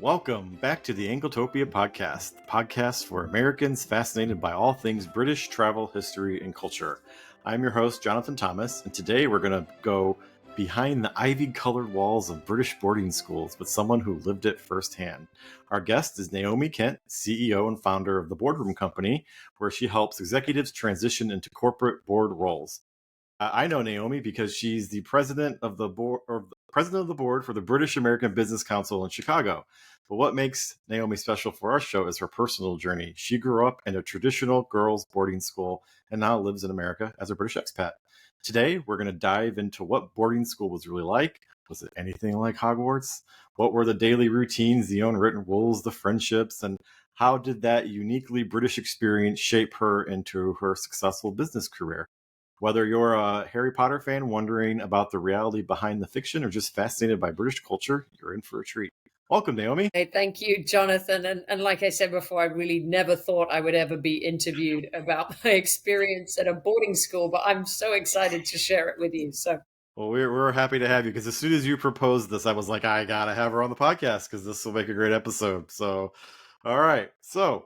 Welcome back to the Anglotopia podcast, the podcast for Americans fascinated by all things British travel, history, and culture. I'm your host, Jonathan Thomas, and today we're going to go behind the ivy-colored walls of British boarding schools with someone who lived it firsthand. Our guest is Naomi Kent, CEO and founder of the Boardroom Company, where she helps executives transition into corporate board roles. I know Naomi because she's the president of the board, or president of the board for the British American Business Council in Chicago. But what makes Naomi special for our show is her personal journey. She grew up in a traditional girls' boarding school and now lives in America as a British expat. Today, we're going to dive into what boarding school was really like. Was it anything like Hogwarts? What were the daily routines, the unwritten rules, the friendships, and how did that uniquely British experience shape her into her successful business career? Whether you're a Harry Potter fan wondering about the reality behind the fiction or just fascinated by British culture, you're in for a treat. Welcome, Naomi. Hey, thank you, Jonathan. And like I said before, I really never thought I would ever be interviewed about my experience at a boarding school, but I'm so excited to share it with you. Well, we're happy to have you because as soon as you proposed this, I was like, I got to have her on the podcast because this will make a great episode. So, all right. So,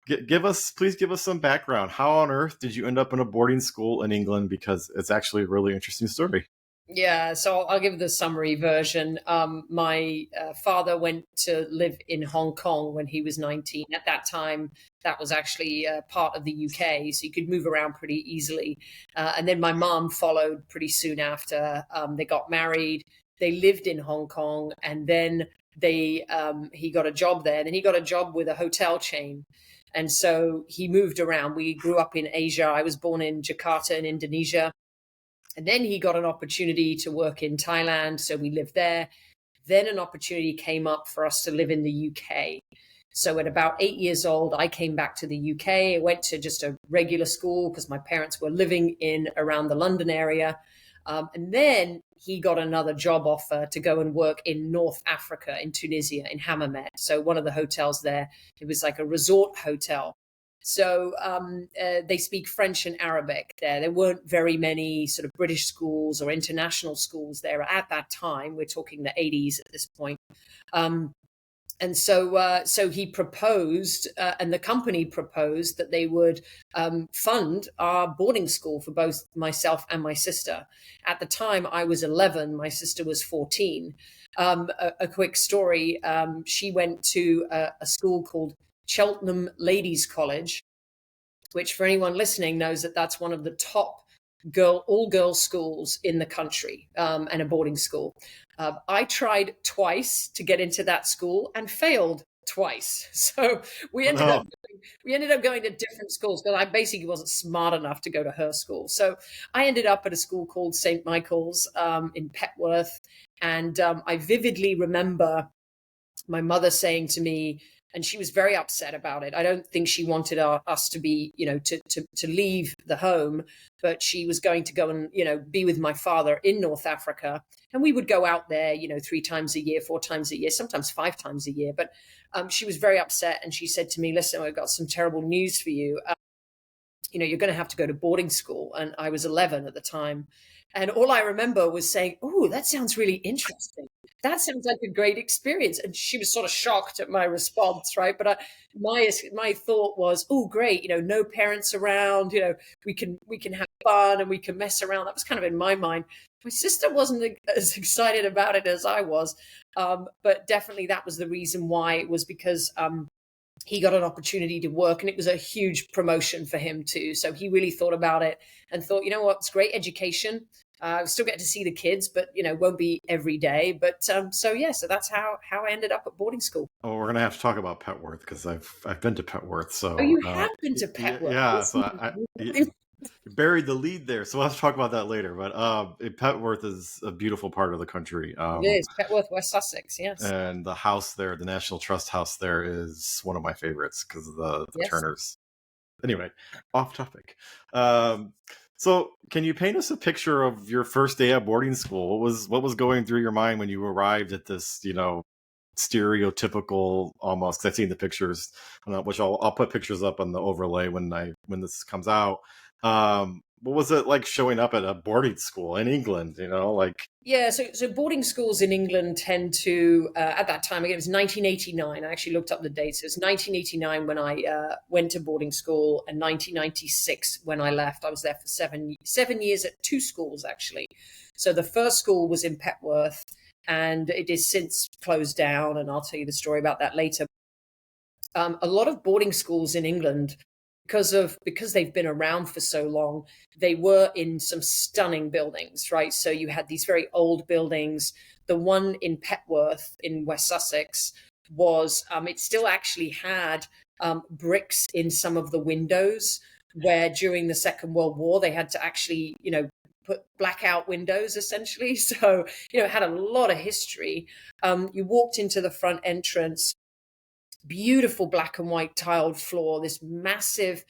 please give us some background. How on earth did you end up in a boarding school in England? Because it's actually a really interesting story. Yeah, so I'll give the summary version. My father went to live in Hong Kong when he was 19. At that time, that was actually part of the UK, so you could move around pretty easily. And then my mom followed pretty soon after. They got married. They lived in Hong Kong, and then he got a job there. And then he got a job with a hotel chain. And so he moved around. We grew up in Asia. I was born in Jakarta in Indonesia. And then he got an opportunity to work in Thailand, so we lived there. Then an opportunity came up for us to live in the UK. So at about 8 years old, I came back to the UK. I went to just a regular school because my parents were living in around the London area. And then he got another job offer to go and work in North Africa, in Tunisia, in Hammamet. So one of the hotels there, it was like a resort hotel. So they speak French and Arabic there. There weren't very many sort of British schools or international schools there at that time. We're talking the 80s at this point. And so he proposed, and the company proposed that they would fund our boarding school for both myself and my sister. At the time, I was 11. My sister was 14. A quick story. She went to a school called Cheltenham Ladies College, which for anyone listening knows that that's one of the top all-girls schools in the country, and a boarding school. I tried twice to get into that school and failed twice. So we ended up going to different schools because I basically wasn't smart enough to go to her school. So I ended up at a school called St. Michael's in Petworth. And I vividly remember my mother saying to me, and she was very upset about it. I don't think she wanted us to be, to leave the home, but she was going to go and, be with my father in North Africa. And we would go out there, 3 times a year, 4 times a year, sometimes 5 times a year. But she was very upset. And she said to me, listen, I've got some terrible news for you. You're going to have to go to boarding school. And I was 11 at the time. And all I remember was saying, oh, that sounds really interesting. That sounds like a great experience. And she was sort of shocked at my response, right? But my thought was, oh, great, no parents around, we can have fun and we can mess around. That was kind of in my mind. My sister wasn't as excited about it as I was. But definitely that was the reason why. It was because he got an opportunity to work, and it was a huge promotion for him too. So he really thought about it and thought, you know what, it's great education. Still get to see the kids, but won't be every day. But so that's how I ended up at boarding school. Oh, we're gonna have to talk about Petworth because I've been to Petworth. So you have been to Petworth? Yeah. So I buried the lead there, so we'll have to talk about that later. But Petworth is a beautiful part of the country. It is Petworth, West Sussex, yes. And the house there, the National Trust House there, is one of my favorites because of the Yes. Turners. Anyway, off topic. So, can you paint us a picture of your first day at boarding school? What was going through your mind when you arrived at this, stereotypical almost? 'Cause I've seen the pictures, which I'll put pictures up on the overlay when this comes out. What was it like showing up at a boarding school in England? Like, Yeah, so boarding schools in England tend to, at that time, again, it was 1989. I actually looked up the dates. It was 1989 when I went to boarding school, and 1996 when I left. I was there for 7 years at two schools, actually. So the first school was in Petworth, and it is since closed down, and I'll tell you the story about that later. A lot of boarding schools in England, because they've been around for so long, they were in some stunning buildings, right? So you had these very old buildings. The one in Petworth in West Sussex was it still actually had bricks in some of the windows, where during the Second World War they had to actually, put blackout windows essentially. So it had a lot of history. You walked into the front entrance, beautiful black and white tiled floor, this massive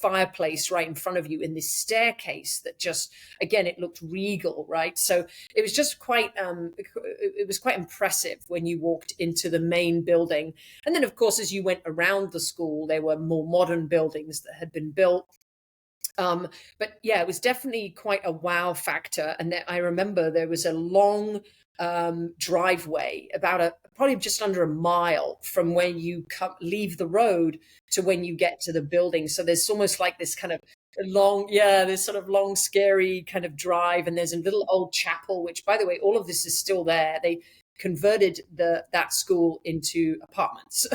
fireplace right in front of you, in this staircase that just, again, it looked regal, right? So it was just quite it was quite impressive when you walked into the main building. And then, of course, as you went around the school, there were more modern buildings that had been built. But yeah, it was definitely quite a wow factor. And I remember there was a long driveway, probably just under a mile from when you leave the road to when you get to the building. So there's almost like this kind of this sort of long, scary kind of drive. And there's a little old chapel, which, by the way, all of this is still there. They converted that school into apartments.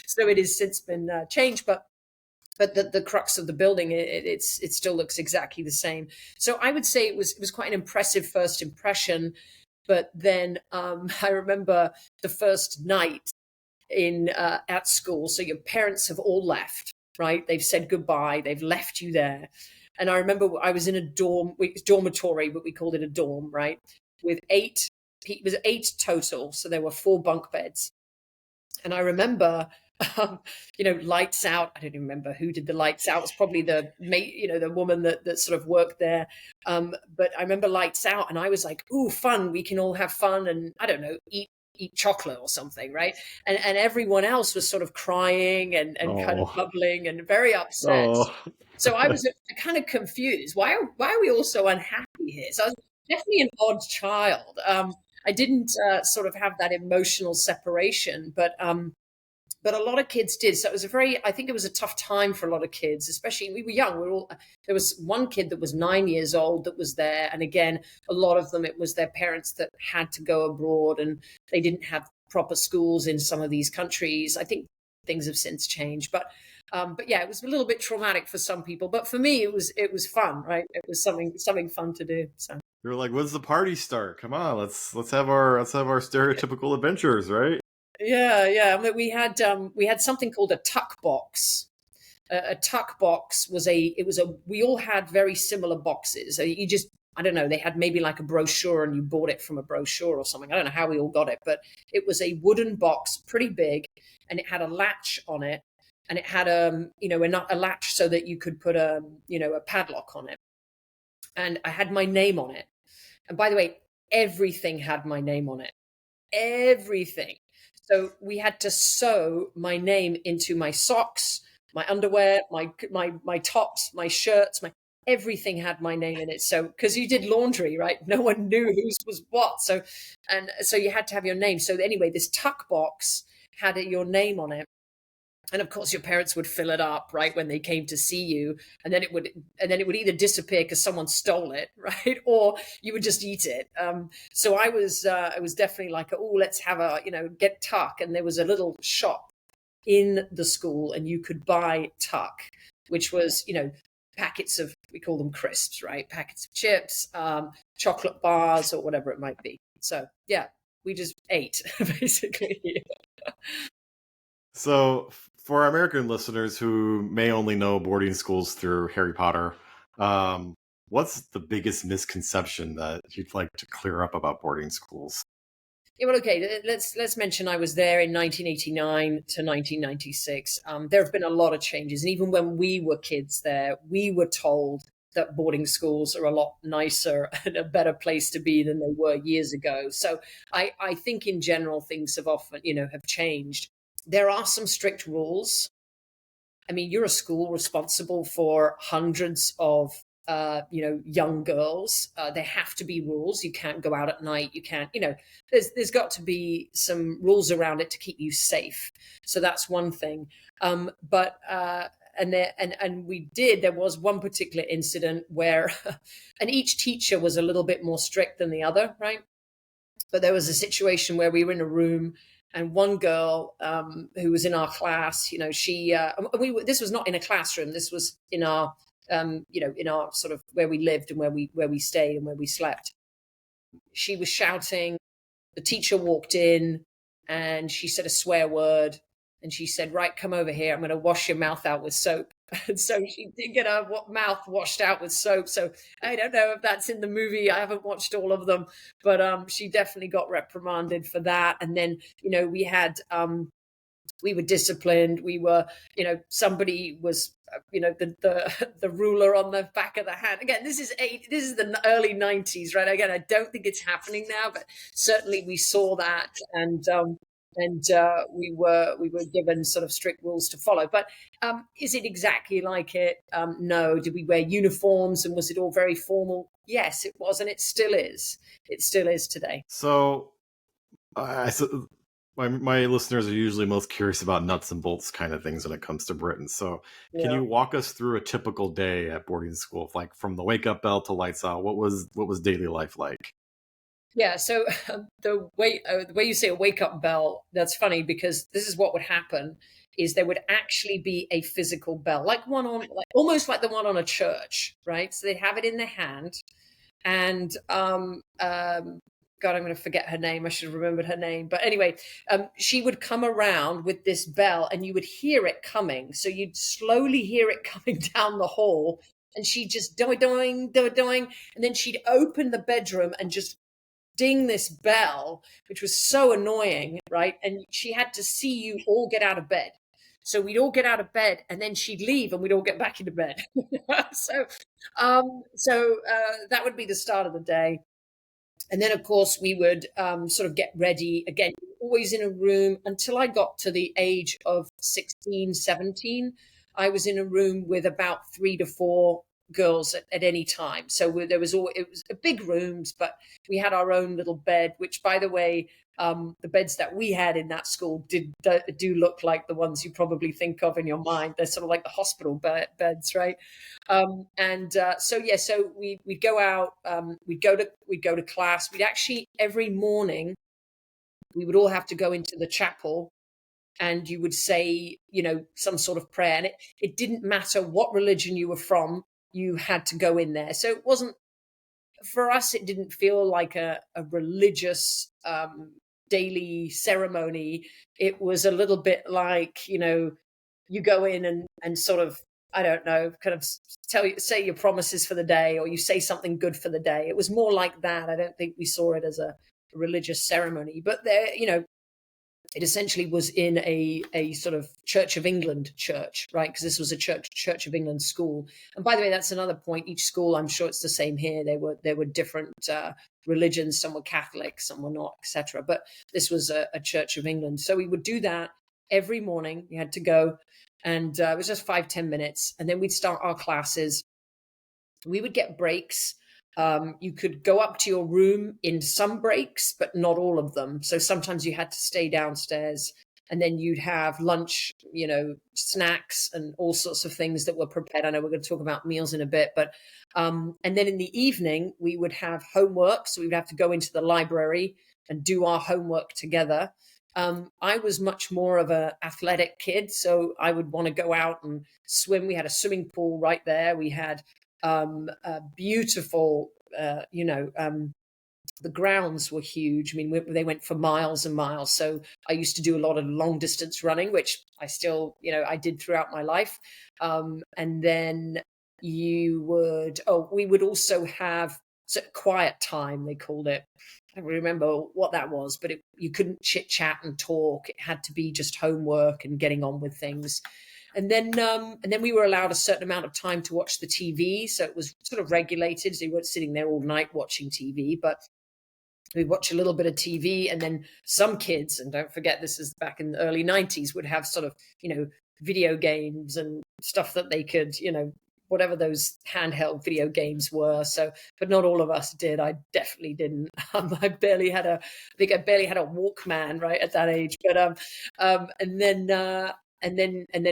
So it has since been changed, but the crux of the building, it still looks exactly the same. So I would say it was quite an impressive first impression. But then I remember the first night at school. So your parents have all left, right? They've said goodbye. They've left you there. And I remember I was in a dormitory, but we called it a dorm, right? With it was 8 total. So there were 4 bunk beds. And I remember, lights out. I don't even remember who did the lights out. It was probably the woman that sort of worked there. But I remember lights out, and I was like, "Ooh, fun! We can all have fun, and I don't know, eat chocolate or something, right?" And everyone else was sort of crying and kind of oh, bubbling and very upset. oh, So I was kind of confused. Why are we all so unhappy here? So I was definitely an odd child. I didn't sort of have that emotional separation, but a lot of kids did. So it was I think it was a tough time for a lot of kids, especially we were young. There was one kid that was 9 years old that was there. And again, a lot of them, it was their parents that had to go abroad, and they didn't have proper schools in some of these countries. I think things have since changed, but yeah, it was a little bit traumatic for some people, but for me, it was fun, right? It was something fun to do. So. You're like, when's the party start? Come on, let's have our stereotypical adventures, right? Yeah. I mean, we had something called a tuck box. A tuck box was we all had very similar boxes. You just, I don't know, they had maybe like a brochure, and you bought it from a brochure or something. I don't know how we all got it, but it was a wooden box, pretty big, and it had a latch on it, and it had a latch so that you could put a padlock on it. And I had my name on it. And by the way, everything had my name on it. Everything. So we had to sew my name into my socks, my underwear, my tops, my shirts, everything had my name in it. So because you did laundry, right? No one knew whose was what. So you had to have your name. So anyway, this tuck box had your name on it. And of course, your parents would fill it up, right, when they came to see you, and then it would either disappear because someone stole it, right, or you would just eat it. So I was definitely like, oh, let's have get tuck, and there was a little shop in the school, and you could buy tuck, which was packets of, we call them crisps, right, packets of chips, chocolate bars, or whatever it might be. So yeah, we just ate basically. So, for American listeners who may only know boarding schools through Harry Potter, what's the biggest misconception that you'd like to clear up about boarding schools? Yeah, well, okay. Let's mention I was there in 1989 to 1996. There have been a lot of changes, and even when we were kids there, we were told that boarding schools are a lot nicer and a better place to be than they were years ago. So I think in general things have often have changed. There are some strict rules. I mean, you're a school responsible for hundreds of young girls. There have to be rules. You can't go out at night. You can't, there's got to be some rules around it to keep you safe. So that's one thing. But there was one particular incident where, and each teacher was a little bit more strict than the other, right? But there was a situation where we were in a room, and one girl who was in our class, this was not in a classroom. This was in our, in our sort of where we lived and where we stayed and where we slept. She was shouting. The teacher walked in, and she said a swear word, and she said, "Right, come over here. I'm going to wash your mouth out with soap." And so she did get her mouth washed out with soap. So I don't know if that's in the movie. I haven't watched all of them, but she definitely got reprimanded for that. And then, we had, we were disciplined. We were, somebody was, the ruler on the back of the hand. Again, this is the early 90s, right? Again, I don't think it's happening now, but certainly we saw that. And we were given sort of strict rules to follow. But is it exactly like it? No. Did we wear uniforms, and was it all very formal? Yes, it was, and it still is. It still is today. So, my listeners are usually most curious about nuts and bolts kind of things when it comes to Britain. So, can you walk us through a typical day at boarding school, like from the wake up bell to lights out? What was daily life like? Yeah, so the way you say a wake up bell, that's funny, because this is what would happen is there would actually be a physical bell, like almost like the one on a church, right? So they'd have it in their hand, and God, I'm going to forget her name. I should have remembered her name. But anyway, she would come around with this bell, and you would hear it coming. So you'd slowly hear it coming down the hall, and she'd just doing, and then she'd open the bedroom and just ding this bell, which was so annoying, right? And she had to see you all get out of bed. So we'd all get out of bed, and then she'd leave, and we'd all get back into bed. So that would be the start of the day. And then, of course, we would sort of get ready. Again, always in a room until I got to the age of 16, 17. I was in a room with about 3 to 4 girls at any time. So it was big rooms, but we had our own little bed, which, by the way, the beds that we had in that school do look like the ones you probably think of in your mind. They're sort of like the hospital beds, right? So we'd go out, we'd go to class. We'd actually, every morning, we would all have to go into the chapel, and you would say, some sort of prayer. And it didn't matter what religion you were from, you had to go in there. So it wasn't, for us, it didn't feel like a religious daily ceremony. It was a little bit like, you go in and sort of, I don't know, kind of say your promises for the day, or you say something good for the day. It was more like that. I don't think we saw it as a religious ceremony, but there, it essentially was in a sort of Church of England church, right? Because this was a Church of England school. And by the way, that's another point. Each school, I'm sure it's the same here. There were different religions. Some were Catholic, some were not, etc. But this was a Church of England. So we would do that every morning. You had to go, and it was just 5-10 minutes, and then we'd start our classes. We would get breaks. You could go up to your room in some breaks, but not all of them. So sometimes you had to stay downstairs, and then you'd have lunch, snacks and all sorts of things that were prepared. I know we're going to talk about meals in a bit, but and then in the evening we would have homework. So we would have to go into the library and do our homework together. I was much more of an athletic kid, so I would want to go out and swim. We had a swimming pool right there. We had beautiful, the grounds were huge. I mean, they went for miles and miles. So I used to do a lot of long distance running, which I still, I did throughout my life. And then we would also have quiet time, they called it. I don't remember what that was, but you couldn't chit chat and talk. It had to be just homework and getting on with things. And then we were allowed a certain amount of time to watch the TV. So it was sort of regulated. So you weren't sitting there all night watching TV, but we'd watch a little bit of TV. And then some kids, and don't forget, this is back in the early 90s, would have sort of, video games and stuff that they could, whatever those handheld video games were. So, but not all of us did. I definitely didn't. I barely had I think I barely had a Walkman right at that age. But and then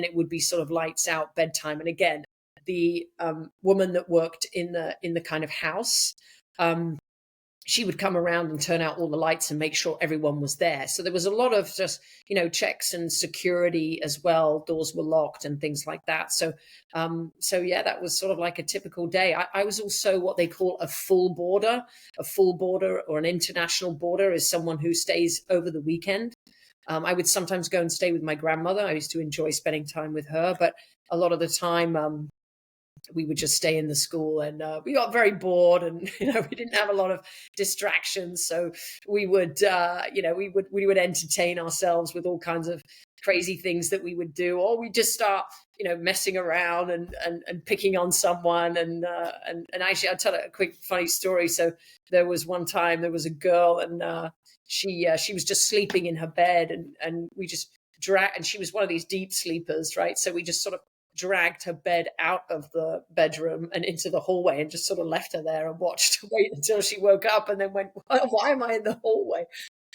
it would be sort of lights out, bedtime. And again, the woman that worked in the kind of house, she would come around and turn out all the lights and make sure everyone was there. So there was a lot of just, checks and security as well. Doors were locked and things like that. So, yeah, that was sort of like a typical day. I was also what they call a full boarder. A full boarder or an international boarder is someone who stays over the weekend. I would sometimes go and stay with my grandmother. I used to enjoy spending time with her, but a lot of the time, we would just stay in the school, and we got very bored, and we didn't have a lot of distractions, so we would entertain ourselves with all kinds of crazy things that we would do, or we just start messing around and picking on someone, and actually I'll tell a quick funny story. So there was one time there was a girl, and she was just sleeping in her bed, and we just dragged, and she was one of these deep sleepers, right? So we just sort of dragged her bed out of the bedroom and into the hallway and just sort of left her there and wait until she woke up, and then went, why am I in the hallway?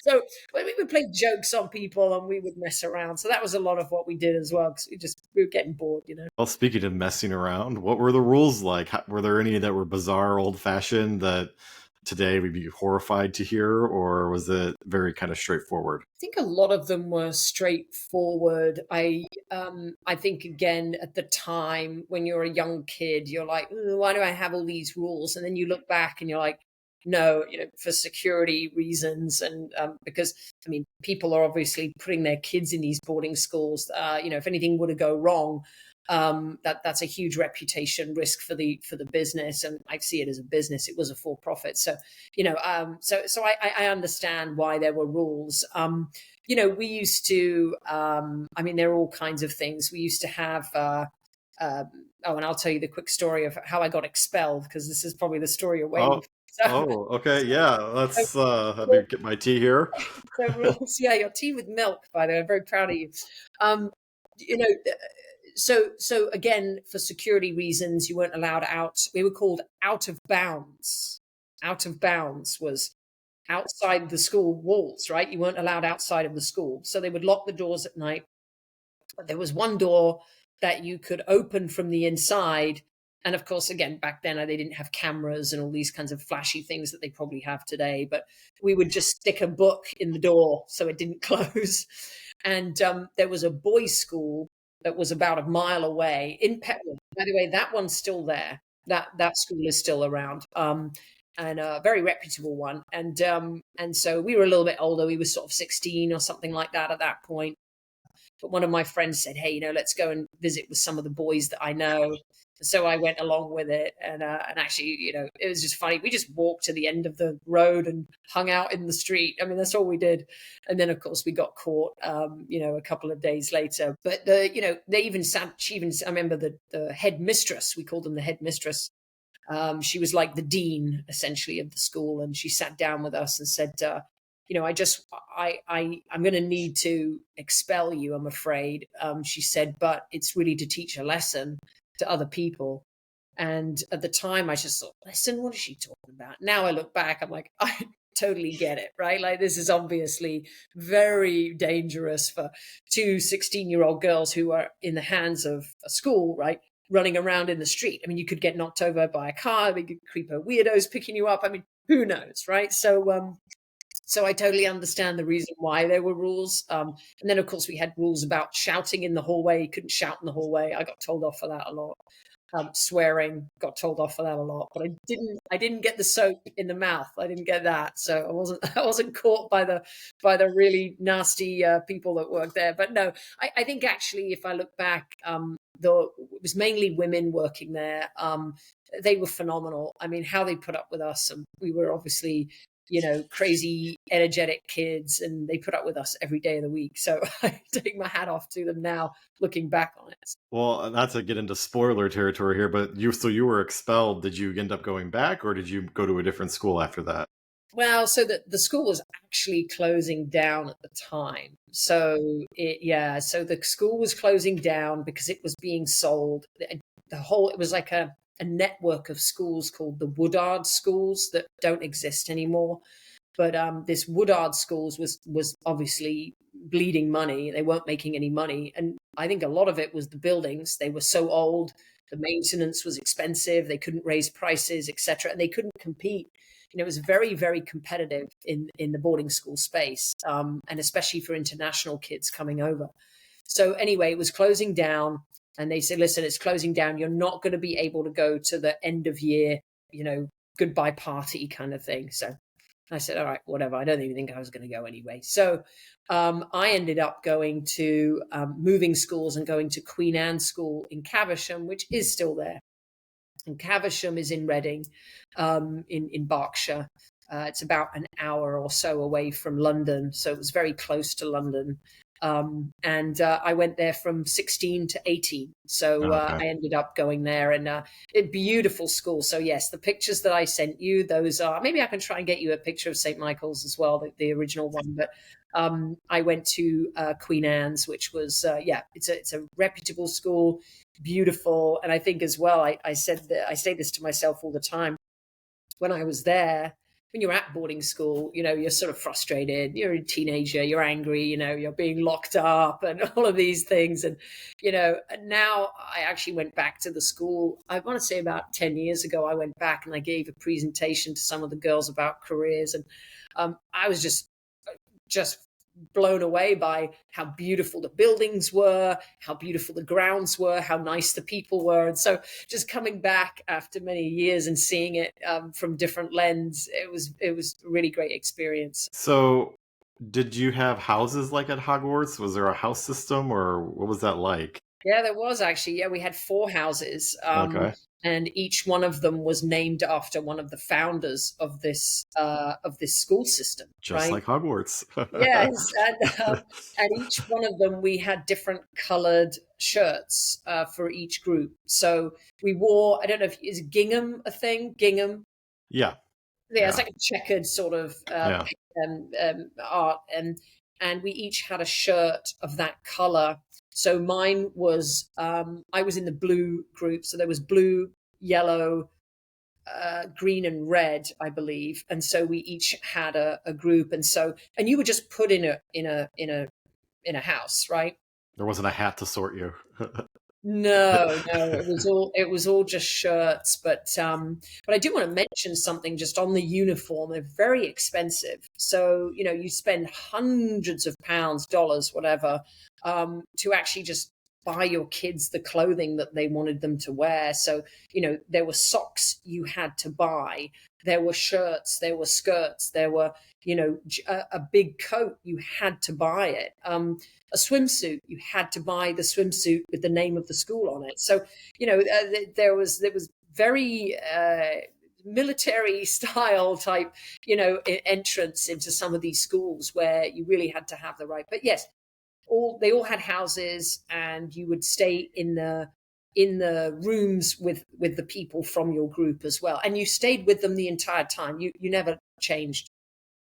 So when we would play jokes on people and we would mess around. So that was a lot of what we did as well, because we were getting bored. Well, speaking of messing around, what were the rules like? Were there any that were bizarre, old-fashioned that today we'd be horrified to hear, or was it very kind of straightforward? I think a lot of them were straightforward. I think, again, at the time when you're a young kid, you're like, why do I have all these rules? And then you look back and you're like, no, for security reasons, and because people are obviously putting their kids in these boarding schools. If anything were to go wrong, that's a huge reputation risk for the business, and I see it as a business. It was a for-profit, so I understand why there were rules. We used to, there are all kinds of things. We used to have. And I'll tell you the quick story of how I got expelled, because this is probably the story you're waiting for. Okay, yeah. Let's let me get my tea here. So rules, yeah, your tea with milk, by the way. I'm very proud of you. So again, for security reasons, you weren't allowed out. We were called out of bounds. Out of bounds was outside the school walls, right? You weren't allowed outside of the school. So they would lock the doors at night. But there was one door that you could open from the inside. And of course, again, back then they didn't have cameras and all these kinds of flashy things that they probably have today. But we would just stick a book in the door so it didn't close. And there was a boys' school that was about a mile away in Petworth. By the way, that one's still there. That school is still around, and a very reputable one. And so we were a little bit older. We were sort of 16 or something like that at that point. But one of my friends said, hey, let's go and visit with some of the boys that I know. So I went along with it, and actually, it was just funny. We just walked to the end of the road and hung out in the street. That's all we did. And then, of course, we got caught, a couple of days later. But they even I remember the headmistress. We called them the headmistress. She was like the dean, essentially, of the school, and she sat down with us and said, I'm going to need to expel you, I'm afraid. She said, but it's really to teach a lesson to other people. And at the time I just thought, listen, what is she talking about? Now I look back, I'm like, I totally get it, right? Like, this is obviously very dangerous for two 16-year-old girls who are in the hands of a school, right? Running around in the street. You could get knocked over by a car, big creeper weirdos picking you up. Who knows, right? So I totally understand the reason why there were rules. And then, of course, we had rules about shouting in the hallway. You couldn't shout in the hallway. I got told off for that a lot. Swearing, got told off for that a lot. But I didn't get the soap in the mouth. I didn't get that. So I wasn't caught by the really nasty people that worked there. But no, I think actually, if I look back, it was mainly women working there. They were phenomenal. How they put up with us, and we were obviously crazy, energetic kids, and they put up with us every day of the week. So I take my hat off to them now, looking back on it. Well, not to get into spoiler territory here, but you were expelled. Did you end up going back, or did you go to a different school after that? Well, so the school was actually closing down at the time. So the school was closing down because it was being sold. It was like a network of schools called the Woodard schools that don't exist anymore. But this Woodard schools was obviously bleeding money. They weren't making any money, and I think a lot of it was the buildings. They were so old, the maintenance was expensive. They couldn't raise prices, etc., and they couldn't compete. It was very, very competitive in the boarding school space, and especially for international kids coming over. So anyway, it was closing down, and they said, "Listen, it's closing down. You're not going to be able to go to the end of year, goodbye party kind of thing." So I said, all right, whatever. I don't even think I was going to go anyway. So I ended up going to moving schools and going to Queen Anne School in Caversham, which is still there. And Caversham is in Reading, in Berkshire. It's about an hour or so away from London. So it was very close to London. And I went there from 16 to 18. So Okay. I ended up going there, and a beautiful school. So yes, the pictures that I sent you, those are, maybe I can try and get you a picture of St. Michael's as well, the original one. But I went to Queen Anne's, which was, it's a reputable school, beautiful. And I think as well, I said that I say this to myself all the time when I was there. When you're at boarding school, you're sort of frustrated. You're a teenager. You're angry. You're being locked up and all of these things. And now I actually went back to the school. I want to say about 10 years ago, I went back and I gave a presentation to some of the girls about careers, and I was just blown away by how beautiful the buildings were, how beautiful the grounds were, how nice the people were. And so just coming back after many years and seeing it from different lens, it was a really great experience. So did you have houses like at Hogwarts? Was there a house system, or what was that like? Yeah, there was actually. Yeah, we had 4 houses, Okay. and each one of them was named after one of the founders of this school system, Just right? like Hogwarts. Yes, and each one of them we had different colored shirts for each group. So we wore, I don't know if is gingham a thing? Gingham, Yeah. yeah, it's Yeah. like a checkered sort of Yeah. art, and we each had a shirt of that color. So mine was I was in the blue group, so there was blue, yellow, green and red, I believe. And so we each had a group. And you were just put in a house, right? There wasn't a hat to sort you. No, it was all just shirts. But I do want to mention something just on the uniform. They're very expensive. So, you spend hundreds of pounds, dollars, whatever, to actually just buy your kids the clothing that they wanted them to wear. So, there were socks you had to buy. There were shirts, there were skirts, there were, a big coat, you had to buy it. A swimsuit, you had to buy the swimsuit with the name of the school on it. So, there was very military style type, entrance into some of these schools where you really had to have the right. But yes, they all had houses, and you would stay in the rooms with the people from your group as well, and you stayed with them the entire time. You never changed.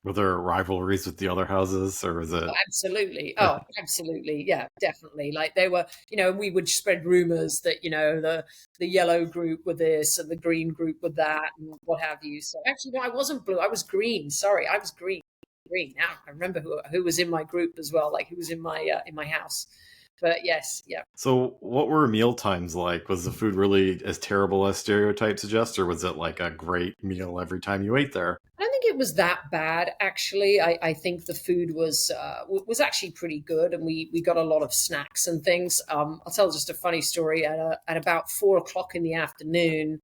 Were there rivalries with the other houses, or was Oh, it? absolutely. Oh, absolutely. Yeah, definitely. Like they were, we would spread rumors that, the yellow group were this and the green group were that and what have you. So actually, no, I wasn't blue. I was green. Sorry, I was green. Green. Now I remember who was in my group as well, like who was in my house. But yes, yeah. So, what were meal times like? Was the food really as terrible as stereotypes suggest, or was it like a great meal every time you ate there? I don't think it was that bad, actually. I think the food was actually pretty good, and we got a lot of snacks and things. I'll tell just a funny story. At about 4 o'clock in the afternoon,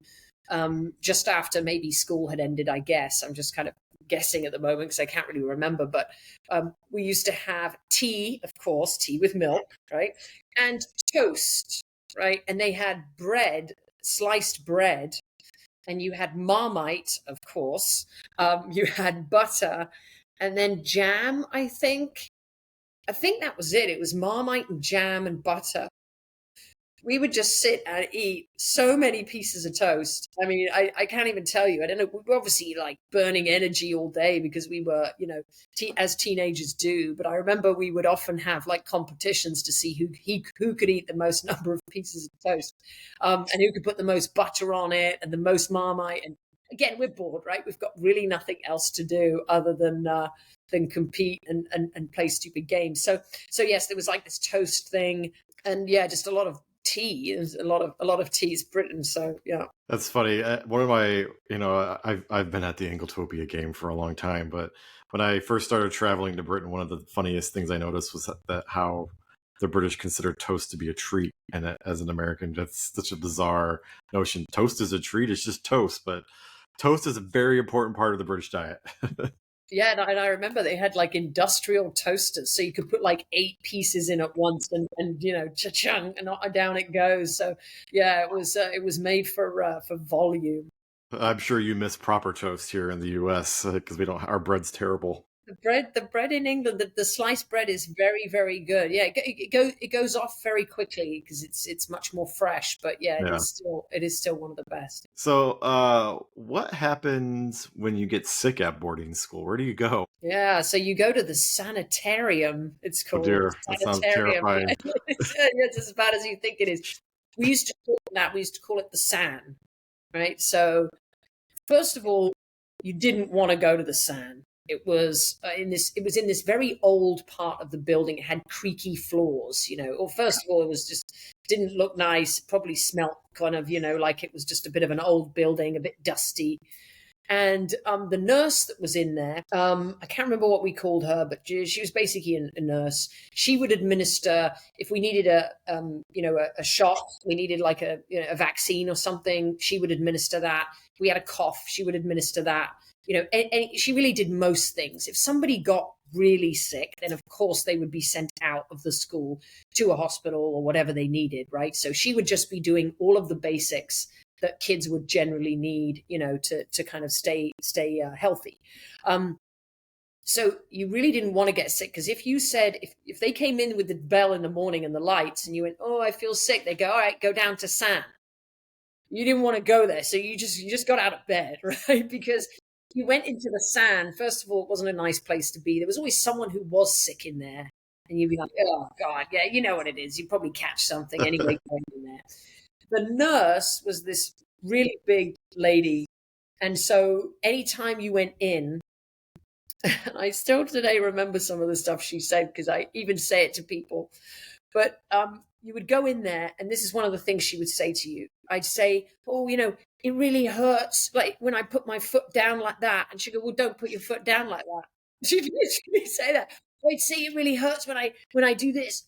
just after maybe school had ended, I guess. I'm just kind of guessing at the moment because I can't really remember. But we used to have tea, of course, tea with milk, right, and toast, right, and they had bread, sliced bread, and you had Marmite, of course. You had butter, and then jam. I think that was it. It was Marmite and jam and butter. we would just sit and eat so many pieces of toast. I mean, I can't even tell you. I don't know. We were obviously like burning energy all day because we were, as teenagers do. But I remember we would often have like competitions to see who could eat the most number of pieces of toast, and who could put the most butter on it and the most Marmite. And again, we're bored, right? We've got really nothing else to do other than compete and play stupid games. So yes, there was like this toast thing, and yeah, just a lot of tea. There's a lot of teas Britain. So yeah, That's funny. One of my, I've been at the Anglotopia game for a long time, but when I first started traveling to Britain, one of the funniest things I noticed was that how the British consider toast to be a treat, and as an American, that's such a bizarre notion. Toast is a treat; it's just toast, but toast is a very important part of the British diet. yeah. And I remember they had like industrial toasters, so you could put like 8 pieces in at once, and cha-chung, and down it goes. So yeah, it was made for volume. I'm sure you miss proper toast here in the U.S. Because we don't. Our bread's terrible. The bread in England, the sliced bread is very, very good. Yeah, it goes off very quickly because it's much more fresh. But yeah, Yeah. it is still one of the best. So, what happens when you get sick at boarding school? Where do you go? Yeah, so you go to the sanitarium. It's Oh called dear, that sounds sanitarium. terrifying. It's as bad as you think it is. We used to call it that. We used to call it the San, right? So first of all, you didn't want to go to the San. It was It was in this very old part of the building. It had creaky floors. Or first of all, it was just didn't look nice. Probably smelt kind of like it was just a bit of an old building, a bit dusty. And the nurse that was in there, I can't remember what we called her, but she was basically a nurse. She would administer if we needed a shot, we needed like a vaccine or something. She would administer that. If we had a cough, she would administer that. And she really did most things. If somebody got really sick, then of course they would be sent out of the school to a hospital or whatever they needed, right? So she would just be doing all of the basics that kids would generally need, to kind of stay healthy. So you really didn't want to get sick, because if you said, if they came in with the bell in the morning and the lights and you went, oh, I feel sick, they go, all right, go down to San. You didn't want to go there. So you just got out of bed, right? Because you went into the San. First of all, it wasn't a nice place to be. There was always someone who was sick in there. And you'd be like, oh, God, yeah, you know what it is. You probably catch something anyway going in there. The nurse was this really big lady. And so anytime you went in, I still today remember some of the stuff she said, because I even say it to people. But you would go in there, and this is one of the things she would say to you. I'd say, oh, it really hurts, like when I put my foot down like that. And she'd go, well, don't put your foot down like that. She'd literally say that. I'd say it really hurts when I do this.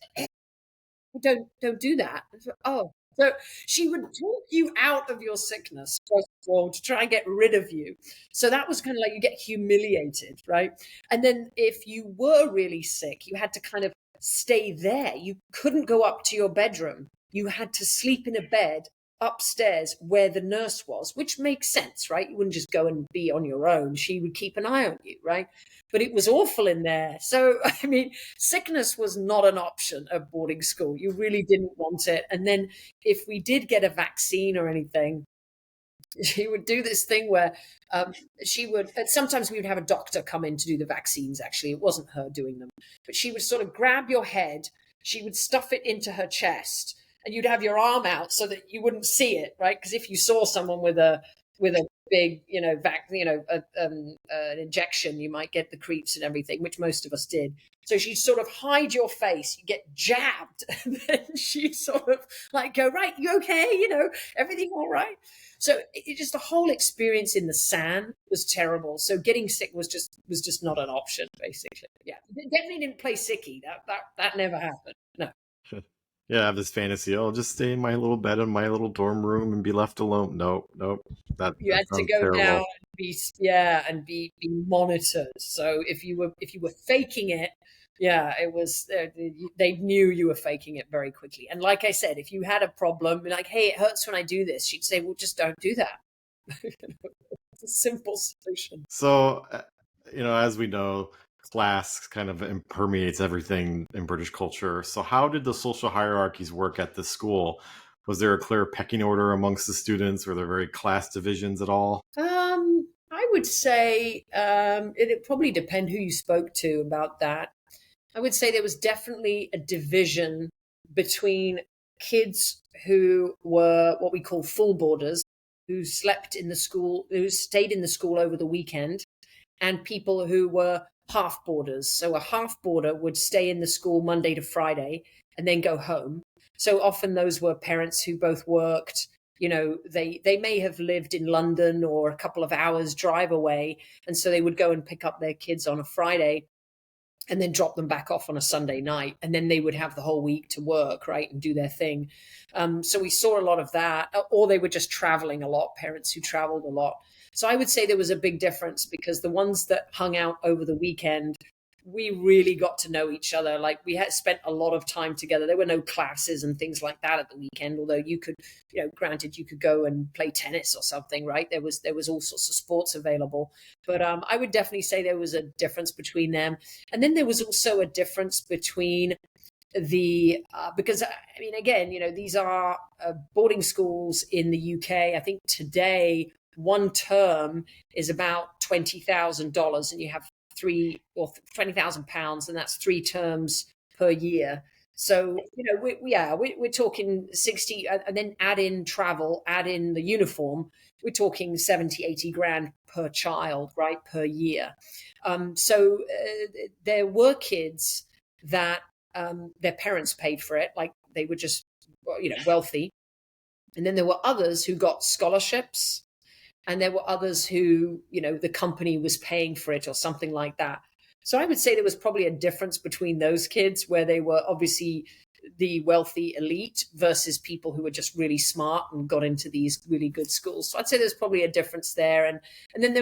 Don't do that. Oh, so she would talk you out of your sickness, first of all, to try and get rid of you. So that was kind of like you get humiliated, right? And then if you were really sick, you had to kind of stay there. You couldn't go up to your bedroom. You had to sleep in a bed upstairs where the nurse was, which makes sense, right? You wouldn't just go and be on your own. She would keep an eye on you, right? But it was awful in there. So, I mean, sickness was not an option at boarding school. You really didn't want it. And then if we did get a vaccine or anything, she would do this thing where sometimes we would have a doctor come in to do the vaccines. Actually, it wasn't her doing them, but she would sort of grab your head, she would stuff it into her chest, and you'd have your arm out so that you wouldn't see it, right? Because if you saw someone with a big, an injection, you might get the creeps and everything, which most of us did. So she'd sort of hide your face, you get jabbed, and then she'd sort of like go, right, you okay? Everything all right? So it just the whole experience in the San was terrible. So getting sick was just not an option, basically. Yeah, definitely didn't play sicky. That never happened. No. Yeah, I have this fantasy. I'll just stay in my little bed in my little dorm room and be left alone. Nope. You That had to sounds go down terrible. and be monitored. So if you were faking it, yeah, it was they knew you were faking it very quickly. And like I said, if you had a problem, like, hey, it hurts when I do this, she'd say, well, just don't do that. It's a simple solution. So, as we know, class kind of permeates everything in British culture. So, how did the social hierarchies work at the school? Was there a clear pecking order amongst the students? Were there very class divisions at all? I would say it probably depend who you spoke to about that. I would say there was definitely a division between kids who were what we call full boarders, who slept in the school, who stayed in the school over the weekend, and people who were half boarders. So a half boarder would stay in the school Monday to Friday and then go home. So often those were parents who both worked. They may have lived in London or a couple of hours drive away, and so they would go and pick up their kids on a Friday and then drop them back off on a Sunday night. And then they would have the whole week to work, right, and do their thing. So we saw a lot of that, or they were just traveling a lot, parents who traveled a lot. So I would say there was a big difference because the ones that hung out over the weekend, we really got to know each other. Like we had spent a lot of time together. There were no classes and things like that at the weekend, although you could, granted you could go and play tennis or something, right? There was all sorts of sports available. But I would definitely say there was a difference between them. And then there was also a difference between because I mean, again, these are boarding schools in the UK. I think today one term is about $20,000, and you have three or £20,000, and that's 3 terms per year. So we're talking 60, and then add in travel, add in the uniform. We're talking 70, 80 grand per child, right, per year. So there were kids that their parents paid for it, like they were just wealthy, and then there were others who got scholarships, and there were others who the company was paying for it or something like that. So I would say there was probably a difference between those kids where they were obviously the wealthy elite versus people who were just really smart and got into these really good schools. So I'd say there's probably a difference there. And then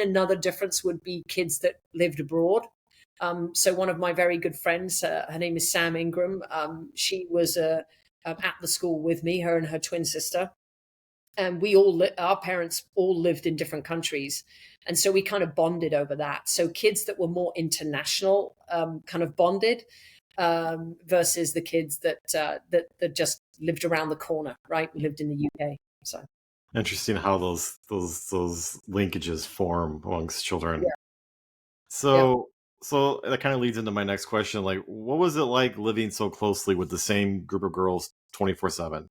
another difference would be kids that lived abroad. So one of my very good friends, her name is Sam Ingram. She was at the school with me, her and her twin sister. And our parents all lived in different countries. And so we kind of bonded over that. So kids that were more international kind of bonded versus the kids that just lived around the corner, right? Lived in the UK. So Interesting how those linkages form amongst children. yeah, yeah. So that kind of leads into my next question. Like, what was it like living so closely with the same group of girls 24/7?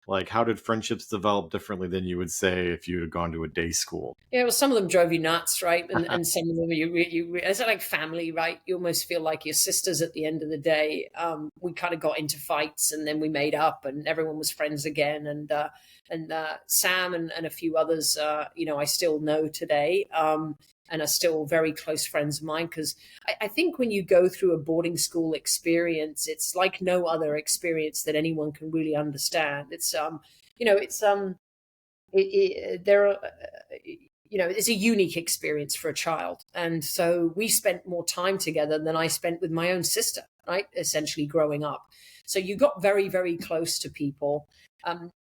Like, how did friendships develop differently than you would say if you had gone to a day school? Yeah, well, some of them drove you nuts, right? And some of them it's like family, right? You almost feel like your sisters at the end of the day. We kind of got into fights, and then we made up, and everyone was friends again. And Sam and a few others, I still know today, and are still very close friends of mine. Because I think when you go through a boarding school experience, it's like no other experience that anyone can really understand. There are it's a unique experience for a child. And so we spent more time together than I spent with my own sister, right? Essentially growing up. So you got very, very close to people.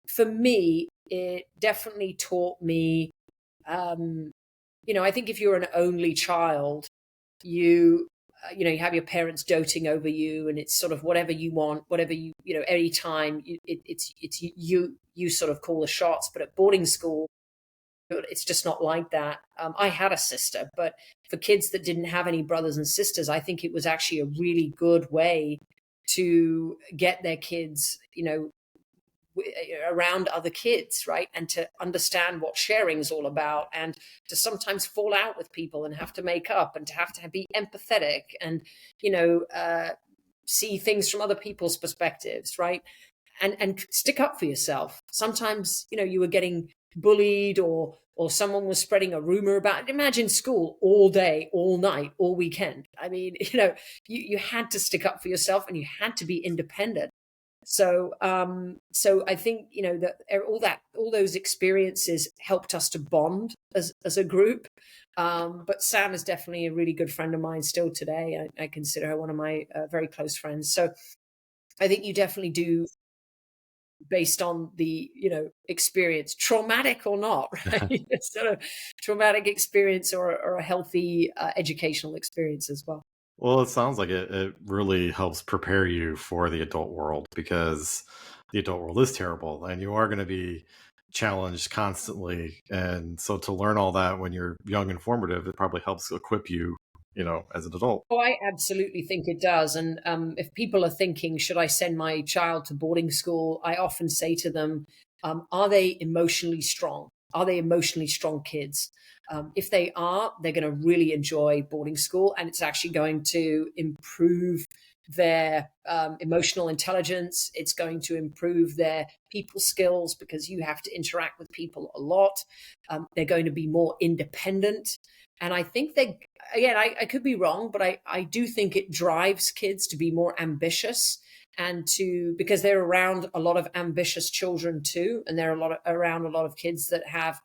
For me, it definitely taught me, I think if you're an only child, you have your parents doting over you, and it's sort of whatever you want, whatever any time it's you sort of call the shots. But at boarding school, it's just not like that. I had a sister, but for kids that didn't have any brothers and sisters, I think it was actually a really good way to get their kids, around other kids, right? And to understand what sharing is all about, and to sometimes fall out with people and have to make up, and to have to be empathetic, and, see things from other people's perspectives, right? And stick up for yourself. Sometimes, you were getting bullied, or someone was spreading a rumor about. Imagine school all day, all night, all weekend. I mean, you had to stick up for yourself, and you had to be independent. So I think that all those experiences helped us to bond as a group. But Sam is definitely a really good friend of mine still today. I consider her one of my very close friends. So I think you definitely do, based on the experience, traumatic or not, right? Sort of traumatic experience, or a healthy educational experience as well. Well, it sounds like it really helps prepare you for the adult world because the adult world is terrible and you are going to be challenged constantly. And so to learn all that when you're young and formative, it probably helps equip you, as an adult. Oh, I absolutely think it does. And if people are thinking, should I send my child to boarding school? I often say to them, are they emotionally strong? Are they emotionally strong kids? If they are, they're going to really enjoy boarding school, and it's actually going to improve their emotional intelligence. It's going to improve their people skills because you have to interact with people a lot. They're going to be more independent. And I think they, again, I could be wrong, but I do think it drives kids to be more ambitious and to, because they're around a lot of ambitious children too. And they're around a lot of kids that have,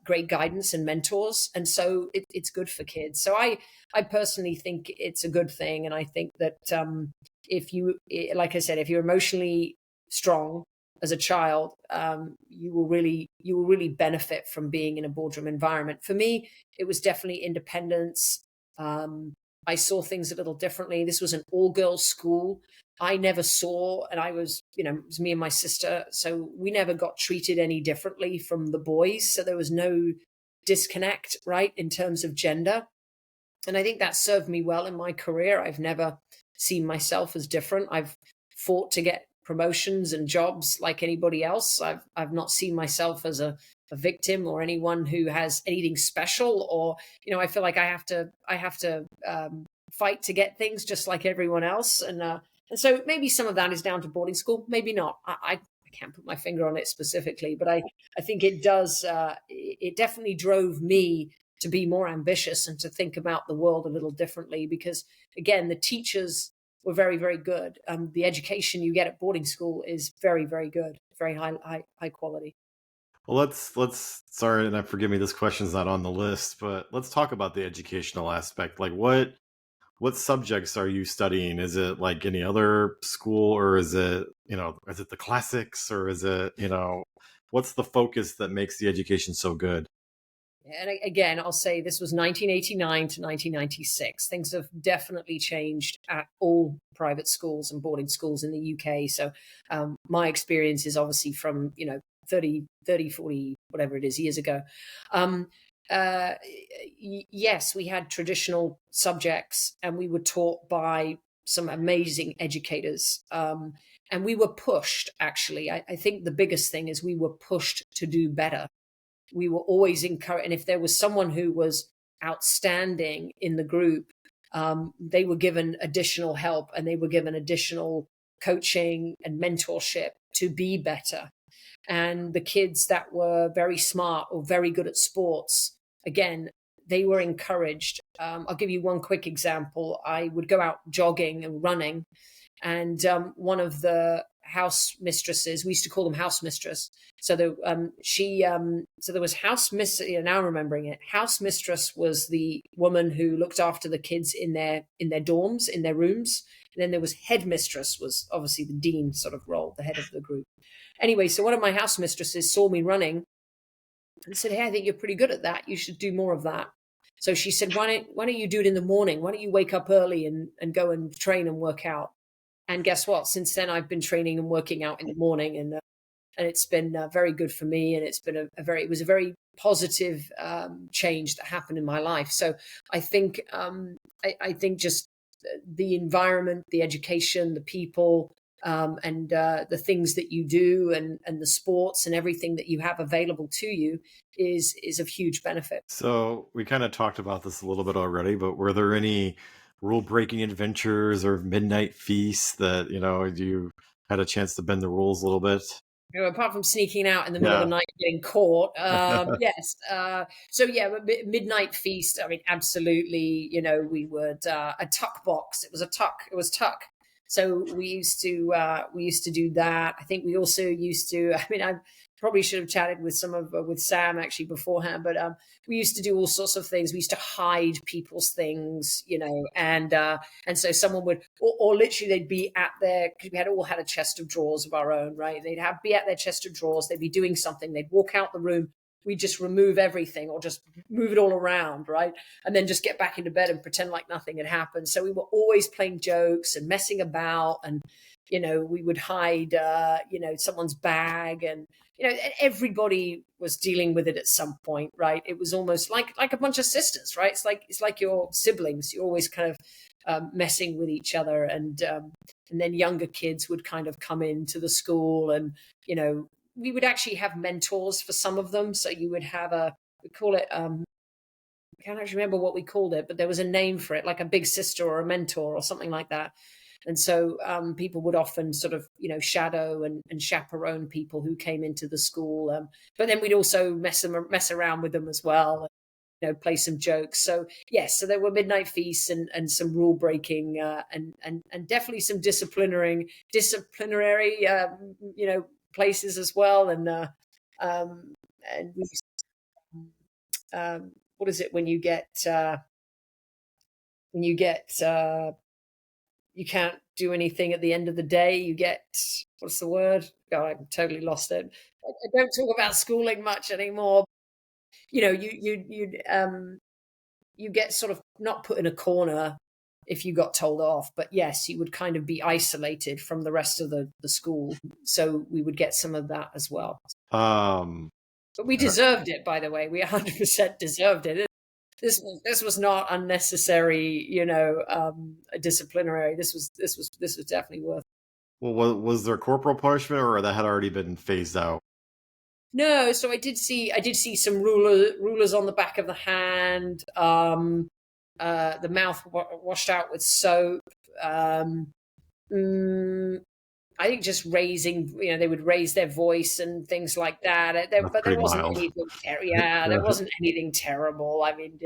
great guidance and mentors. And so it's good for kids. So I personally think it's a good thing. And I think that if you, like I said, if you're emotionally strong as a child, you will really benefit from being in a boardroom environment. For me, it was definitely independence. I saw things a little differently. This was an all-girls school. I never saw, and it was me and my sister, so we never got treated any differently from the boys. So there was no disconnect, right, in terms of gender. And I think that served me well in my career. I've never seen myself as different. I've fought to get promotions and jobs like anybody else. I've not seen myself as a victim or anyone who has anything special, or I feel like I have to fight to get things just like everyone else. And so maybe some of that is down to boarding school, maybe not. I can't put my finger on it specifically, but I think it does. It definitely drove me to be more ambitious and to think about the world a little differently, because again, the teachers were very, very good. The education you get at boarding school is very, very good, very high quality. Well, let's sorry, and forgive me, this question's not on the list, but let's talk about the educational aspect. Like what subjects are you studying? Is it like any other school, or is it the classics, or is it, what's the focus that makes the education so good? And again, I'll say this was 1989 to 1996. Things have definitely changed at all private schools and boarding schools in the UK. So my experience is obviously from, 30, 40, whatever it is, years ago. Um, yes, we had traditional subjects and we were taught by some amazing educators. And we were pushed, actually. I think the biggest thing is we were pushed to do better. We were always encouraged. And if there was someone who was outstanding in the group, they were given additional help and they were given additional coaching and mentorship to be better. And the kids that were very smart or very good at sports, again, they were encouraged. I'll give you one quick example. I would go out jogging and running, and one of the house mistresses, we used to call them house mistress. So so there was house miss. Now I'm remembering it. House mistress was the woman who looked after the kids in their dorms, in their rooms. And then there was headmistress, was obviously the dean sort of role, the head of the group. Anyway, so one of my house mistresses saw me running and said, "Hey, I think you're pretty good at that. You should do more of that." So she said, "Why don't you do it in the morning? Why don't you wake up early and go and train and work out?" And guess what? Since then, I've been training and working out in the morning, and it's been very good for me. And it's been it was a very positive change that happened in my life. So I think I think just the environment, the education, the people, and the things that you do, and the sports and everything that you have available to you is of huge benefit. So we kind of talked about this a little bit already, but were there any rule breaking adventures or midnight feasts that, you had a chance to bend the rules a little bit? Apart from sneaking out in the middle of the Yeah. night getting caught, yes. So yeah, midnight feast. I mean, absolutely. We would a tuck box. It was a tuck. It was tuck. So we used to do that. I think we also used to. I mean, I probably should have chatted with with Sam actually beforehand, but we used to do all sorts of things. We used to hide people's things, and so someone would, or literally they'd be at their, because we had all had a chest of drawers of our own, right? Be at their chest of drawers. They'd be doing something. They'd walk out the room. we just remove everything or just move it all around, right? And then just get back into bed and pretend like nothing had happened. So we were always playing jokes and messing about, and we would hide someone's bag, and everybody was dealing with it at some point, right? It was almost like a bunch of sisters, right? It's like your siblings. You're always kind of messing with each other, and then younger kids would kind of come into the school, and we would actually have mentors for some of them. So you would have we call it I can't actually remember what we called it, but there was a name for it, like a big sister or a mentor or something like that. And so people would often sort of, shadow and chaperone people who came into the school. But then we'd also mess around with them as well, play some jokes. So yes, so there were midnight feasts and some rule breaking and definitely some disciplinary places as well. And we what is it when you get you can't do anything at the end of the day, you get, what's the word? God, I've totally lost it. I don't talk about schooling much anymore. You get sort of not put in a corner if you got told off, but yes, you would kind of be isolated from the rest of the school. So we would get some of that as well. But we deserved it, by the way. We 100% deserved it. This was not unnecessary, disciplinary. This was definitely worth it. Well, was there corporal punishment, or that had already been phased out? No, so I did see some rulers on the back of the hand, the mouth washed out with soap. I think just raising, they would raise their voice and things like that. But there wasn't anything. There wasn't anything terrible. I mean,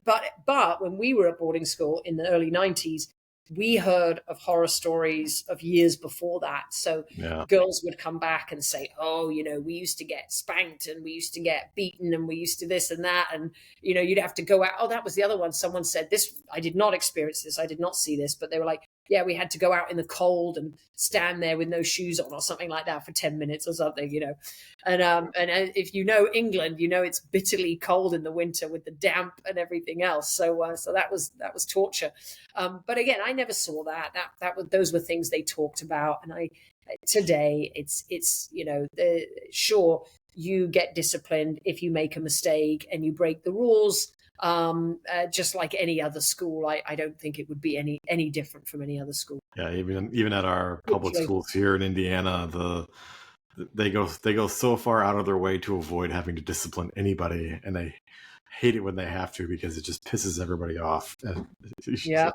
but when we were at boarding school in the early 90s, we heard of horror stories of years before that. So girls would come back and say, oh, we used to get spanked, and we used to get beaten, and we used to this and that. And, you'd have to go out. Oh, that was the other one. Someone said this. I did not experience this. I did not see this. But they were like, yeah, we had to go out in the cold and stand there with no shoes on or something like that for 10 minutes or something, And if you know England, it's bitterly cold in the winter with the damp and everything else. So that was torture. But again, I never saw that. Those were things they talked about. And today it's sure, you get disciplined if you make a mistake and you break the rules. Just like any other school, I don't think it would be any different from any other school. Yeah, even at our public schools here in Indiana, they go so far out of their way to avoid having to discipline anybody, and they hate it when they have to because it just pisses everybody off. Yeah.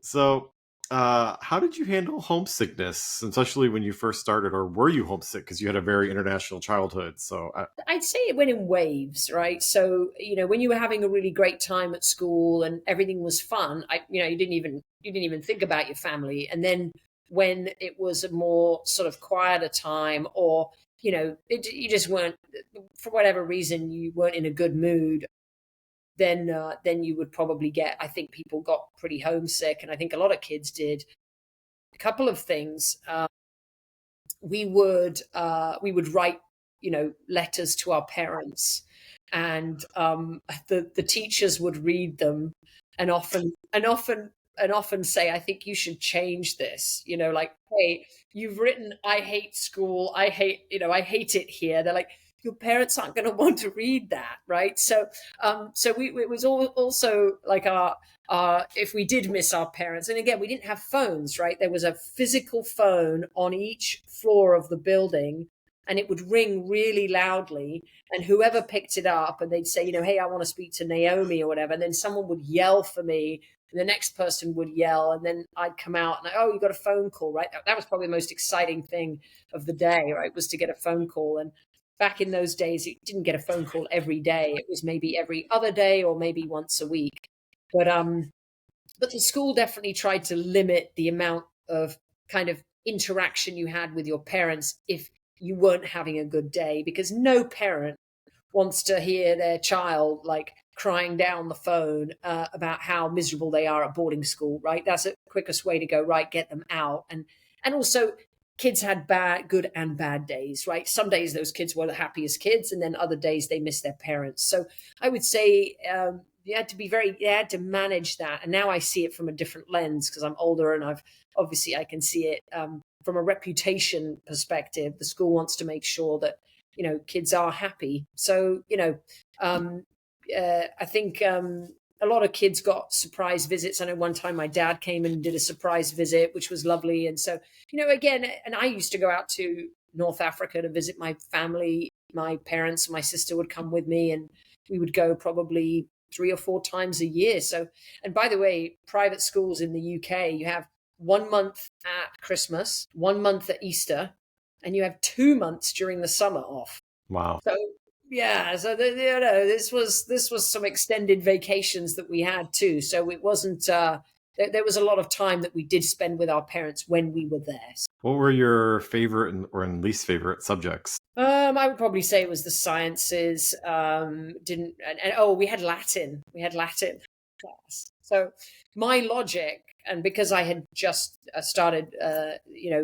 So, how did you handle homesickness, especially when you first started, or were you homesick because you had a very international childhood? So I'd say it went in waves, right? So, when you were having a really great time at school and everything was fun, you didn't even think about your family. And then when it was a more sort of quieter time, or, you just weren't, for whatever reason, you weren't in a good mood, then you would probably get, I think people got pretty homesick, and I think a lot of kids did. A couple of things. We would write, letters to our parents, and the teachers would read them, and often say, I think you should change this, like, hey, you've written, I hate school, I hate it here. They're like, your parents aren't going to want to read that, right? So it was also like our if we did miss our parents, and again, we didn't have phones, right? There was a physical phone on each floor of the building, and it would ring really loudly, and whoever picked it up, and they'd say, hey, I want to speak to Naomi or whatever, and then someone would yell for me, and the next person would yell, and then I'd come out and oh, you got a phone call, right? That was probably the most exciting thing of the day, right? Was to get a phone call. And back in those days, you didn't get a phone call every day. It was maybe every other day or maybe once a week. But the school definitely tried to limit the amount of kind of interaction you had with your parents if you weren't having a good day, because no parent wants to hear their child like crying down the phone about how miserable they are at boarding school, right? That's the quickest way to go, right, get them out. And also, kids had good and bad days, right? Some days those kids were the happiest kids, and then other days they missed their parents. So I would say you had to manage that. And now I see it from a different lens because I'm older, and I can see it from a reputation perspective. The school wants to make sure that kids are happy. So I think a lot of kids got surprise visits. I know one time my dad came and did a surprise visit, which was lovely. And so, again, and I used to go out to North Africa to visit my family. My parents and my sister would come with me, and we would go probably 3 or 4 times a year. So, and by the way, private schools in the UK, you have 1 month at Christmas, 1 month at Easter, and you have 2 months during the summer off. Wow. So yeah, so this was some extended vacations that we had too. So it wasn't. There was a lot of time that we did spend with our parents when we were there. What were your favorite and least favorite subjects? I would probably say it was the sciences. We had Latin. We had Latin class. So my logic, and because I had just started,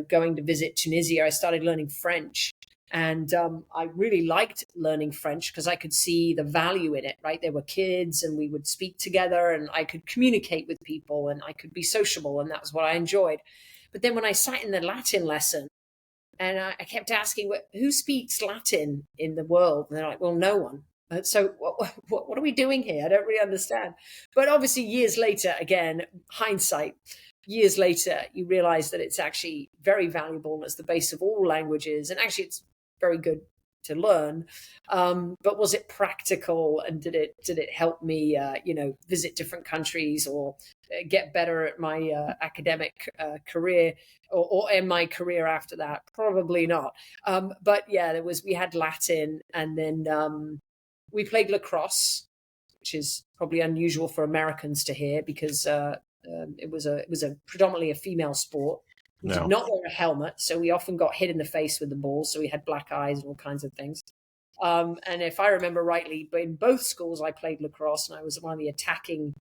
going to visit Tunisia, I started learning French. And I really liked learning French because I could see the value in it, right? There were kids and we would speak together and I could communicate with people and I could be sociable, and that was what I enjoyed. But then when I sat in the Latin lesson and I kept asking, who speaks Latin in the world? And they're like, well, no one. So what are we doing here? I don't really understand. But obviously years later, again, hindsight, years later, you realize that it's actually very valuable and it's the base of all languages. And actually it's very good to learn. But was it practical, and did it help me, visit different countries or get better at my academic career or in my career after that? Probably not. But yeah, we had Latin, and then we played lacrosse, which is probably unusual for Americans to hear because it was a predominantly a female sport. We did not wear a helmet, so we often got hit in the face with the ball. So we had black eyes and all kinds of things. And if I remember rightly, but in both schools I played lacrosse, and I was on the attacking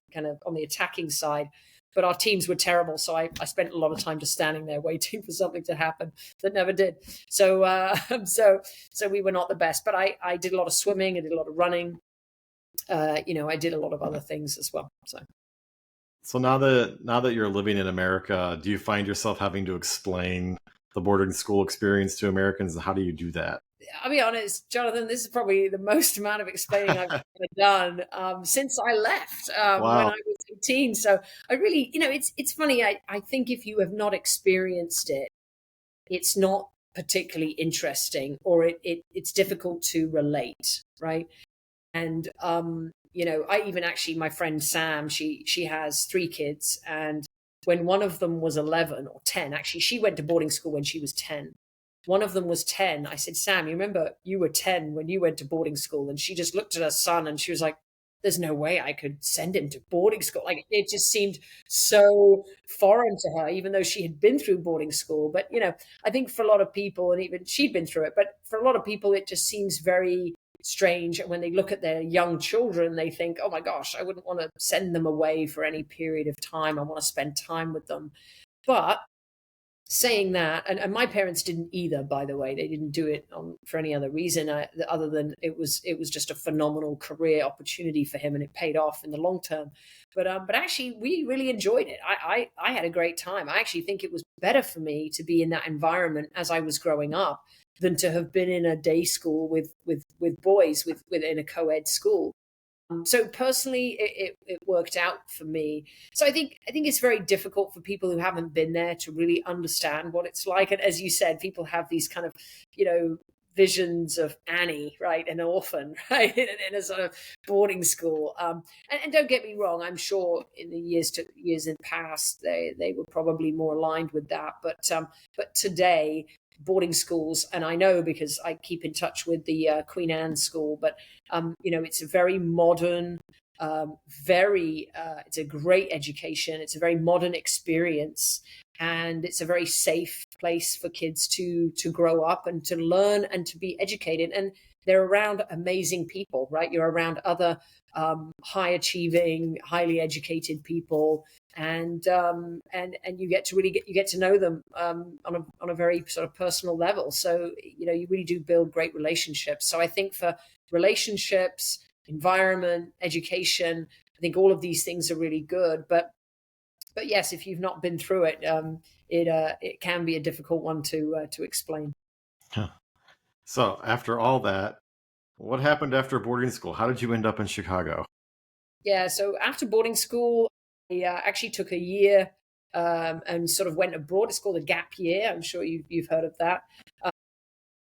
side. But our teams were terrible, so I spent a lot of time just standing there waiting for something to happen that never did. So so we were not the best. But I did a lot of swimming, I did a lot of running. I did a lot of other things as well. So now that you're living in America, do you find yourself having to explain the boarding school experience to Americans, and how do you do that? I'll be honest, Jonathan, this is probably the most amount of explaining I've ever done since I left when I was 18. So I really, it's funny. I think if you have not experienced it, it's not particularly interesting, or it's difficult to relate, right? And I even actually, my friend Sam, she has 3 kids, and when one of them was 11 or 10, actually, she went to boarding school when she was 10. One of them was 10. I said, Sam, you remember you were 10 when you went to boarding school? And she just looked at her son and she was like, there's no way I could send him to boarding school. Like, it just seemed so foreign to her, even though she had been through boarding school. But, I think for a lot of people, and even she'd been through it, but for a lot of people, it just seems very strange. And when they look at their young children, they think, oh my gosh, I wouldn't want to send them away for any period of time. I want to spend time with them. But saying that, and my parents didn't either, by the way. They didn't do it for any other reason other than it was just a phenomenal career opportunity for him, and it paid off in the long term. But actually, we really enjoyed it. I had a great time. I actually think it was better for me to be in that environment as I was growing up than to have been in a day school with boys within a co-ed school. So personally, it worked out for me. So I think it's very difficult for people who haven't been there to really understand what it's like. And as you said, people have these kind of, visions of Annie, right, an orphan, right, in a sort of boarding school. And don't get me wrong, I'm sure in the years in the past, they were probably more aligned with that. But today, boarding schools, and I know because I keep in touch with the Queen Anne School, but it's a very modern, it's a great education. It's a very modern experience, and it's a very safe place for kids to grow up and to learn and to be educated. And they're around amazing people, right? You're around other high achieving, highly educated people. and you get to know them on a very sort of personal level. So you really do build great relationships. So I think for relationships, environment, education, I think all of these things are really good. But yes, if you've not been through it, it can be a difficult one to explain. Huh. So after all that, what happened after boarding school? How did you end up in Chicago? Yeah, so after boarding school, I actually took a year and sort of went abroad. It's called a gap year. I'm sure you've heard of that.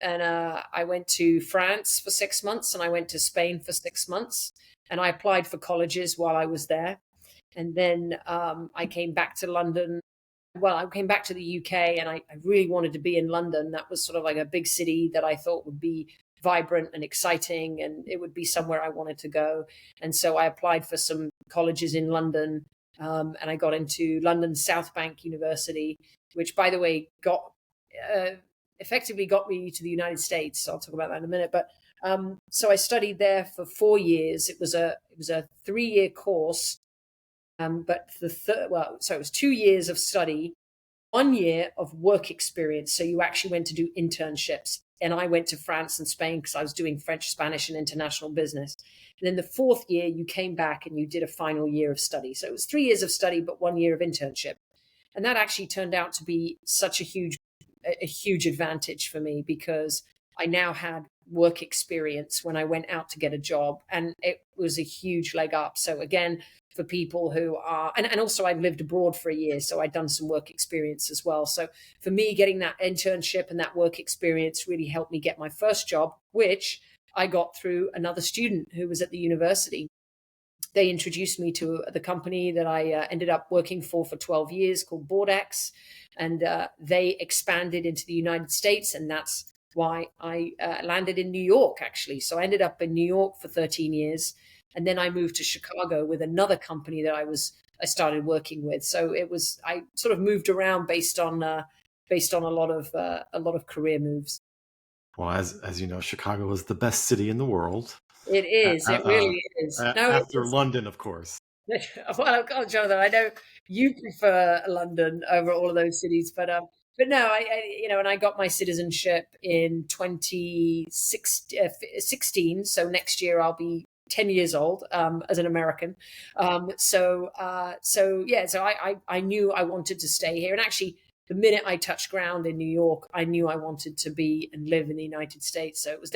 And I went to France for 6 months, and I went to Spain for 6 months, and I applied for colleges while I was there. And then I came back to London. Well, I came back to the UK, and I really wanted to be in London. That was sort of like a big city that I thought would be vibrant and exciting, and it would be somewhere I wanted to go. And so I applied for some colleges in London, and I got into London South Bank University, which, by the way, uh, effectively got me to the United States. I'll talk about that in a minute. But so I studied there for 4 years. It was a 3-year course, but so it was 2 years of study, 1 year of work experience. So you actually went to do internships. And I went to France and Spain because I was doing French, Spanish, and international business. And then the 4th year, you came back and you did a final year of study. So it was 3 years of study, but 1 year of internship. And that actually turned out to be such a huge advantage for me, because I now had work experience when I went out to get a job, and it was a huge leg up. So again, for people who are, and also I've lived abroad for a year, so I'd done some work experience as well. So for me, getting that internship and that work experience really helped me get my first job, which I got through another student who was at the university. They introduced me to the company that I ended up working for 12 years, called Boardx, and they expanded into the United States, and that's why I landed in New York, actually. So I ended up in New York for 13 years, and then I moved to Chicago with another company that I started working with. So I sort of moved around based on a lot of career moves. Well, as you know, Chicago is the best city in the world. It is. It really is. No, it After is. London, of course. Well, God, Jonathan, I know you prefer London over all of those cities, but no, and I got my citizenship in 2016. So next year I'll be 10 years old as an American. I knew I wanted to stay here, and actually, the minute I touched ground in New York, I knew I wanted to be and live in the United States. So it was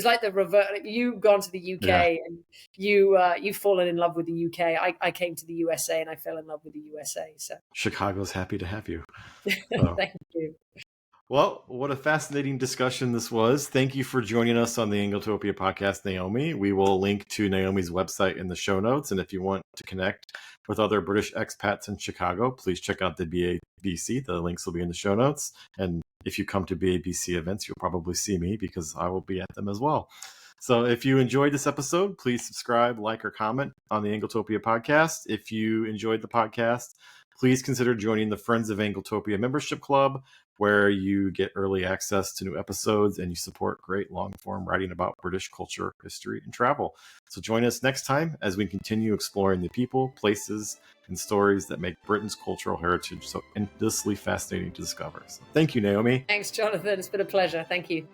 like the reverse. Like, you've gone to the UK, and you've fallen in love with the UK. I came to the USA, and I fell in love with the USA. So Chicago's happy to have you. thank you. Well, what a fascinating discussion this was. Thank you for joining us on the Anglotopia podcast, Naomi. We will link to Naomi's website in the show notes. And if you want to connect with other British expats in Chicago, please check out the BABC. The links will be in the show notes. And if you come to BABC events, you'll probably see me, because I will be at them as well. So if you enjoyed this episode, please subscribe, like, or comment on the Anglotopia podcast. If you enjoyed the podcast, please consider joining the Friends of Anglotopia membership club, where you get early access to new episodes and you support great long-form writing about British culture, history, and travel. So join us next time as we continue exploring the people, places, and stories that make Britain's cultural heritage so endlessly fascinating to discover. So thank you, Naomi. Thanks, Jonathan. It's been a pleasure. Thank you.